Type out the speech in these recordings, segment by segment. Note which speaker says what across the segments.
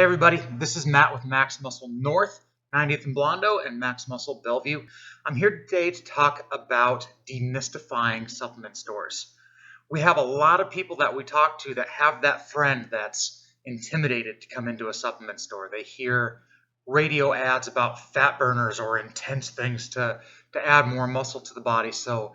Speaker 1: Hey everybody, this is Matt with Max Muscle North, 90th and Blondo, and Max Muscle Bellevue. I'm here today to talk about demystifying supplement stores. We have a lot of people that we talk to that have that friend that's intimidated to come into a supplement store. They hear radio ads about fat burners or intense things to add more muscle to the body. So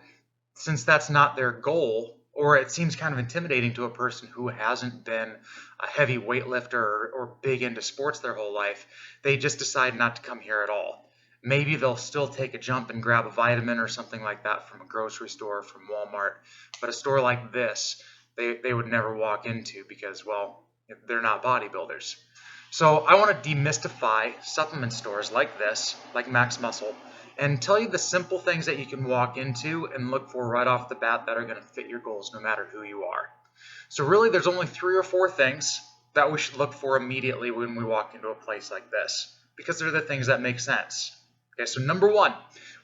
Speaker 1: since that's not their goal, or it seems kind of intimidating to a person who hasn't been a heavy weightlifter or big into sports their whole life, they just decide not to come here at all. Maybe they'll still take a jump and grab a vitamin or something like that from a grocery store, from Walmart, but a store like this, they would never walk into because, well, they're not bodybuilders. So I want to demystify supplement stores like this, like Max Muscle, and tell you the simple things that you can walk into and look for right off the bat that are going to fit your goals no matter who you are. So really there's only 3 or 4 things that we should look for immediately when we walk into a place like this, because they're the things that make sense. Okay, so number 1,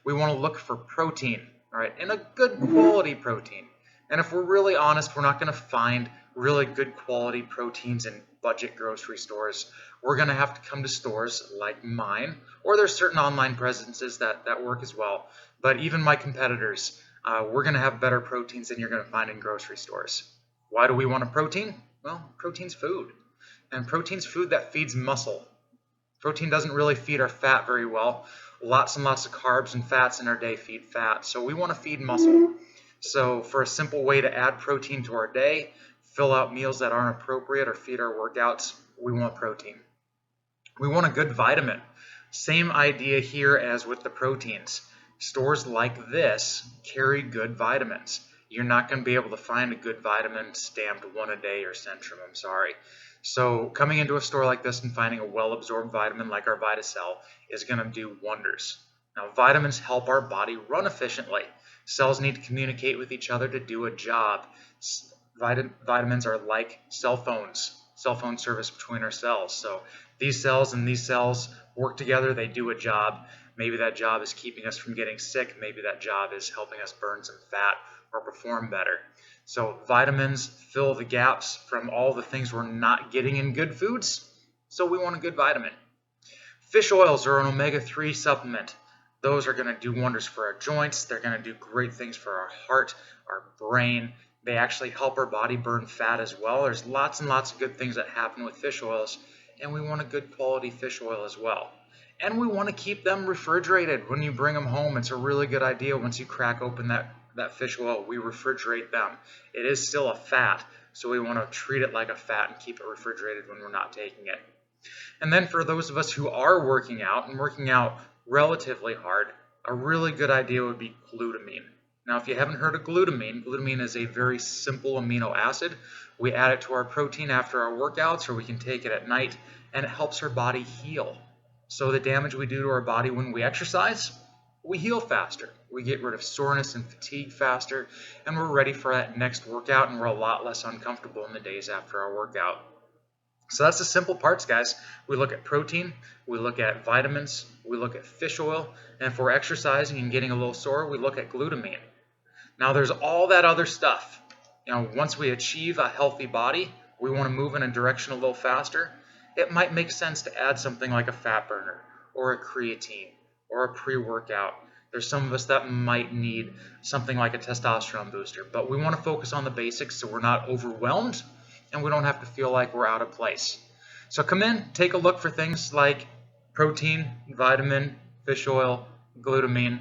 Speaker 1: we want to look for protein, all right, and a good quality protein. And if we're really honest, we're not going to find really good quality proteins in budget grocery stores. We're going to have to come to stores like mine, or there's certain online presences that work as well. But even my competitors, we're going to have better proteins than you're going to find in grocery stores. Why do we want a protein? Well, protein's food. And protein's food that feeds muscle. Protein doesn't really feed our fat very well. Lots and lots of carbs and fats in our day feed fat. So we want to feed muscle. So for a simple way to add protein to our day, fill out meals that aren't appropriate or feed our workouts, we want protein. We want a good vitamin. Same idea here as with the proteins. Stores like this carry good vitamins. You're not going to be able to find a good vitamin stamped 1 a day or Centrum, I'm sorry. So coming into a store like this and finding a well-absorbed vitamin like our VitaCell is going to do wonders. Now, vitamins help our body run efficiently. Cells need to communicate with each other to do a job. Vitamins are like cell phones, cell phone service between our cells. So these cells and these cells work together, they do a job. Maybe that job is keeping us from getting sick. Maybe that job is helping us burn some fat or perform better. So vitamins fill the gaps from all the things we're not getting in good foods. So we want a good vitamin. Fish oils are an omega-3 supplement. Those are going to do wonders for our joints. They're going to do great things for our heart, our brain. They actually help our body burn fat as well. There's lots and lots of good things that happen with fish oils, and we want a good quality fish oil as well. And we want to keep them refrigerated. When you bring them home, it's a really good idea once you crack open that fish oil, we refrigerate them. It is still a fat, so we want to treat it like a fat and keep it refrigerated when we're not taking it. And then for those of us who are working out and working out relatively hard, a really good idea would be glutamine. Now, if you haven't heard of glutamine, glutamine is a very simple amino acid. We add it to our protein after our workouts, or we can take it at night, and it helps our body heal. So the damage we do to our body when we exercise, we heal faster. We get rid of soreness and fatigue faster, and we're ready for that next workout, and we're a lot less uncomfortable in the days after our workout. So that's the simple parts, guys. We look at protein, we look at vitamins, we look at fish oil, and if we're exercising and getting a little sore, we look at glutamine. Now there's all that other stuff. Once we achieve a healthy body, we want to move in a direction a little faster. It might make sense to add something like a fat burner or a creatine or a pre-workout. There's some of us that might need something like a testosterone booster, but we want to focus on the basics so we're not overwhelmed and we don't have to feel like we're out of place. So come in, take a look for things like protein, vitamin, fish oil, glutamine.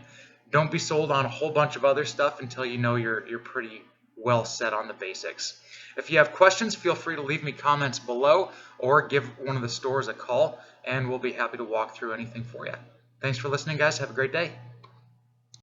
Speaker 1: Don't be sold on a whole bunch of other stuff until you know you're pretty well set on the basics. If you have questions, feel free to leave me comments below or give one of the stores a call, and we'll be happy to walk through anything for you. Thanks for listening, guys. Have a great day.